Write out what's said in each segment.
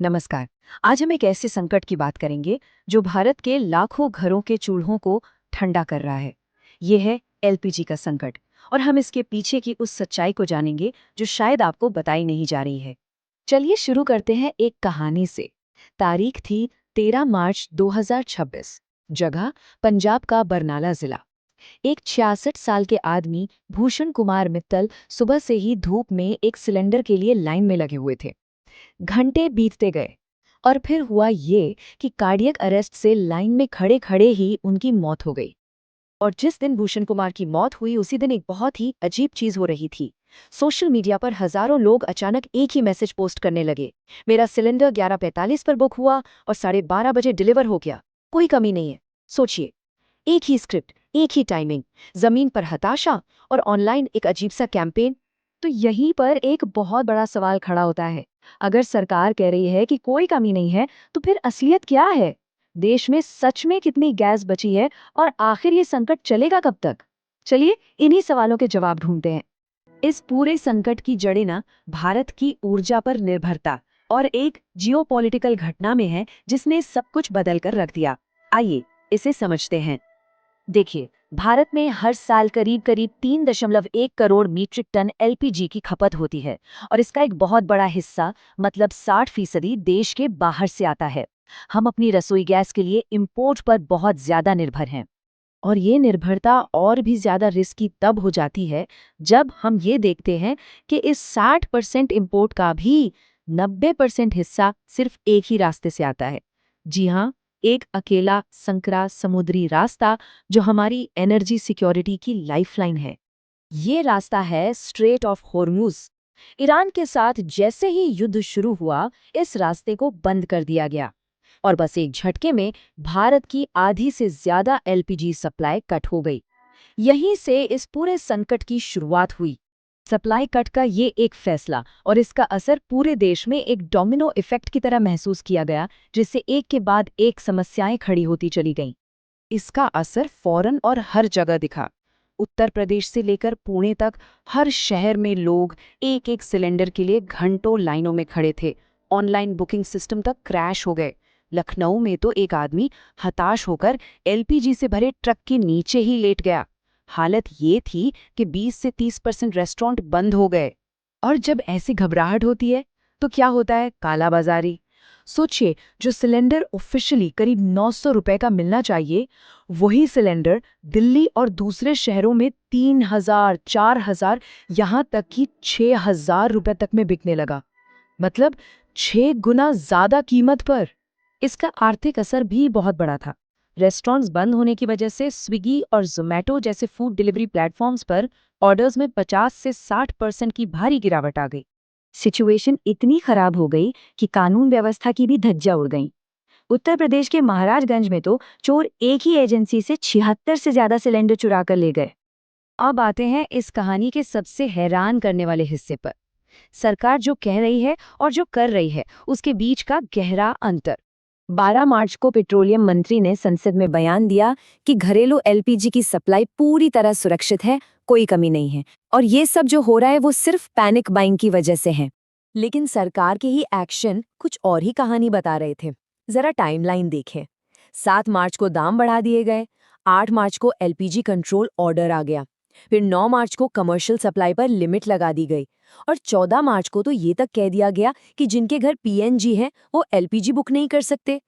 नमस्कार। आज हम एक ऐसे संकट की बात करेंगे जो भारत के लाखों घरों के चूल्हों को ठंडा कर रहा है। ये है एलपीजी का संकट और हम इसके पीछे की उस सच्चाई को जानेंगे जो शायद आपको बताई नहीं जा रही है। चलिए शुरू करते हैं एक कहानी से। तारीख थी 13 मार्च 2026। जगह पंजाब का बरनाला जिला। एक 66 साल के आदमी भूषण कुमार मित्तल सुबह से ही धूप में एक सिलेंडर के लिए लाइन में लगे हुए थे। घंटे बीतते गए और फिर हुआ ये कि कार्डियक अरेस्ट से लाइन में खड़े खड़े ही उनकी मौत हो गई। और जिस दिन भूषण कुमार की मौत हुई उसी दिन एक बहुत ही अजीब चीज हो रही थी। सोशल मीडिया पर हजारों लोग अचानक एक ही मैसेज पोस्ट करने लगे। मेरा सिलेंडर 11:45 पर बुक हुआ और 12:30 बजे डिलीवर हो गया। कोई कमी नहीं है। सोचिए, एक ही स्क्रिप्ट, एक ही टाइमिंग, जमीन पर हताशा और ऑनलाइन एक अजीब सा कैंपेन। तो यहीं पर एक बहुत बड़ा सवाल खड़ा होता है। अगर सरकार कह रही है कि कोई कमी नहीं है, तो फिर असलियत क्या है? देश में सच में कितनी गैस बची है और आखिर ये संकट चलेगा कब तक? चलिए इन्हीं सवालों के जवाब ढूंढते हैं। इस पूरे संकट की जड़ें ना भारत की ऊर्जा पर निर्भरता और एक जियोपॉलिटिकल घटना में है जिसने सब कुछ बदल कर रख दिया। आइए इसे समझते हैं। देखिए, भारत में हर साल करीब करीब 3.1 करोड़ मीट्रिक टन एलपीजी की खपत होती है और इसका एक बहुत बड़ा हिस्सा मतलब 60% देश के बाहर से आता है। हम अपनी रसोई गैस के लिए इंपोर्ट पर बहुत ज्यादा निर्भर हैं। और ये निर्भरता और भी ज्यादा रिस्की तब हो जाती है जब हम ये देखते हैं कि इस 60% इंपोर्ट का भी 90% हिस्सा सिर्फ एक ही रास्ते से आता है। जी हाँ, एक अकेला संकरा समुद्री रास्ता जो हमारी एनर्जी सिक्योरिटी की लाइफलाइन है। ये रास्ता है स्ट्रेट ऑफ हॉर्मुज। ईरान के साथ जैसे ही युद्ध शुरू हुआ, इस रास्ते को बंद कर दिया गया और बस एक झटके में भारत की आधी से ज्यादा एलपीजी सप्लाई कट हो गई। यहीं से इस पूरे संकट की शुरुआत हुई। सप्लाई कट का ये एक फैसला और इसका असर पूरे देश में एक डोमिनो इफेक्ट की तरह महसूस किया गया, जिससे एक के बाद एक समस्याएं खड़ी होती चली गईं। इसका असर फौरन और हर जगह दिखा। उत्तर प्रदेश से लेकर पुणे तक हर शहर में लोग एक एक सिलेंडर के लिए घंटों लाइनों में खड़े थे। ऑनलाइन बुकिंग सिस्टम तक क्रैश हो गए। लखनऊ में तो एक आदमी हताश होकर एलपीजी से भरे ट्रक के नीचे ही लेट गया। हालत ये थी कि 20 से 30% रेस्टोरेंट बंद हो गए। और जब ऐसी घबराहट होती है तो क्या होता है? कालाबाजारी। सोचिए, जो सिलेंडर ऑफिशियली करीब 900 रुपए का मिलना चाहिए, वही सिलेंडर दिल्ली और दूसरे शहरों में 3,000, 4,000, यहाँ तक कि 6,000 रुपए तक में बिकने लगा। मतलब 6 गुना ज्यादा कीमत पर। इसका आर्थिक असर भी बहुत बड़ा था। रेस्टोरेंट्स बंद होने की वजह से स्विगी और जोमेटो जैसे फूड डिलीवरी प्लेटफॉर्म्स पर ऑर्डर्स में 50 से 60% की भारी गिरावट आ गई। सिचुएशन इतनी खराब हो गई कि कानून व्यवस्था की भी धज्जियां उड़ गईं। उत्तर प्रदेश के महाराजगंज में तो चोर एक ही एजेंसी से 76 से ज्यादा सिलेंडर चुरा कर ले गए। अब आते हैं इस कहानी के सबसे हैरान करने वाले हिस्से पर। सरकार जो कह रही है और जो कर रही है, उसके बीच का गहरा अंतर। 12 मार्च को पेट्रोलियम मंत्री ने संसद में बयान दिया कि घरेलू एलपीजी की सप्लाई पूरी तरह सुरक्षित है, कोई कमी नहीं है और ये सब जो हो रहा है वो सिर्फ पैनिक बाइंग की वजह से है। लेकिन सरकार के ही एक्शन कुछ और ही कहानी बता रहे थे। जरा टाइमलाइन देखें। 7 मार्च को दाम बढ़ा दिए गए, 8 मार्च को एलपीजी कंट्रोल ऑर्डर आ गया, फिर 9 मार्च को कमर्शियल सप्लाई पर लिमिट लगा दी गई और 14 मार्च को तो ये तक कह दिया गया कि जिनके घर पीएनजी है वो एलपीजी बुक नहीं कर सकते।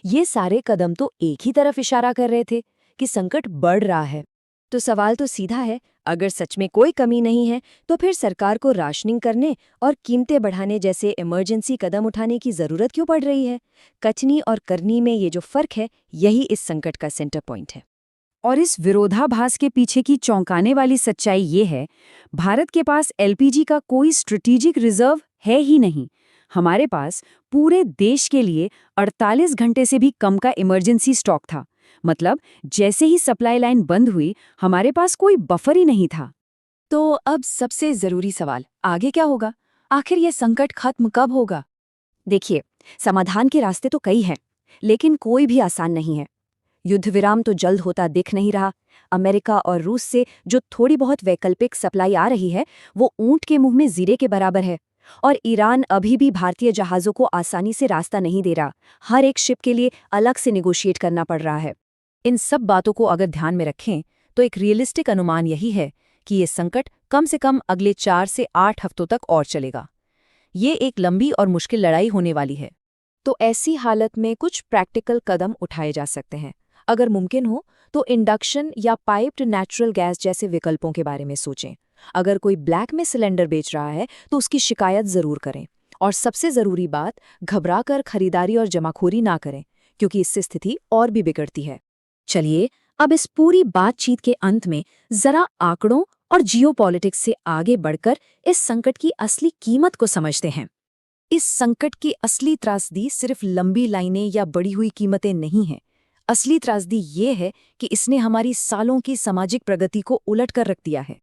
ये सारे कदम तो एक ही तरफ इशारा कर रहे थे कि संकट बढ़ रहा है। तो सवाल तो सीधा है, अगर सच में कोई कमी नहीं है तो फिर सरकार को राशनिंग करने और कीमतें बढ़ाने जैसे इमरजेंसी कदम उठाने की जरूरत क्यों पड़ रही है? कचनी और करनी में ये जो फर्क है, यही इस संकट का सेंटर पॉइंट है। और इस विरोधाभास के पीछे की चौंकाने वाली सच्चाई ये है, भारत के पास एलपीजी का कोई स्ट्रेटेजिक रिजर्व है ही नहीं। हमारे पास पूरे देश के लिए 48 घंटे से भी कम का इमरजेंसी स्टॉक था। मतलब जैसे ही सप्लाई लाइन बंद हुई, हमारे पास कोई बफर ही नहीं था। तो अब सबसे जरूरी सवाल, आगे क्या होगा? आखिर ये संकट खत्म कब होगा? देखिए, समाधान के रास्ते तो कई हैं, लेकिन कोई भी आसान नहीं है। युद्ध विराम तो जल्द होता दिख नहीं रहा। अमेरिका और रूस से जो थोड़ी बहुत वैकल्पिक सप्लाई आ रही है, वो ऊंट के मुंह में जीरे के बराबर है। और ईरान अभी भी भारतीय जहाज़ों को आसानी से रास्ता नहीं दे रहा। हर एक शिप के लिए अलग से नेगोशिएट करना पड़ रहा है। इन सब बातों को अगर ध्यान में रखें तो एक रियलिस्टिक अनुमान यही है कि ये संकट कम से कम अगले 4 से 8 हफ्तों तक और चलेगा। ये एक लंबी और मुश्किल लड़ाई होने वाली है। तो ऐसी हालत में कुछ प्रैक्टिकल कदम उठाए जा सकते हैं। अगर मुमकिन हो तो इंडक्शन या पाइप्ड नेचुरल गैस जैसे विकल्पों के बारे में सोचें। अगर कोई ब्लैक में सिलेंडर बेच रहा है तो उसकी शिकायत ज़रूर करें। और सबसे ज़रूरी बात, घबराकर खरीदारी और जमाखोरी ना करें, क्योंकि इससे स्थिति और भी बिगड़ती है। चलिए अब इस पूरी बातचीत के अंत में जरा आंकड़ों और जियोपॉलिटिक्स से आगे बढ़कर इस संकट की असली कीमत को समझते हैं। इस संकट की असली त्रासदी सिर्फ लंबी लाइनें या बढ़ी हुई कीमतें नहीं हैं। असली त्रासदी ये है कि इसने हमारी सालों की सामाजिक प्रगति को उलट कर रख दिया है।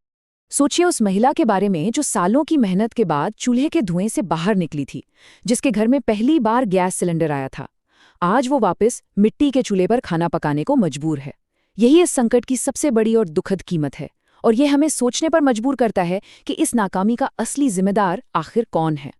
सोचिए उस महिला के बारे में जो सालों की मेहनत के बाद चूल्हे के धुएं से बाहर निकली थी, जिसके घर में पहली बार गैस सिलेंडर आया था। आज वो वापस मिट्टी के चूल्हे पर खाना पकाने को मजबूर है। यही इस संकट की सबसे बड़ी और दुखद कीमत है, और ये हमें सोचने पर मजबूर करता है कि इस नाकामी का असली जिम्मेदार आखिर कौन है।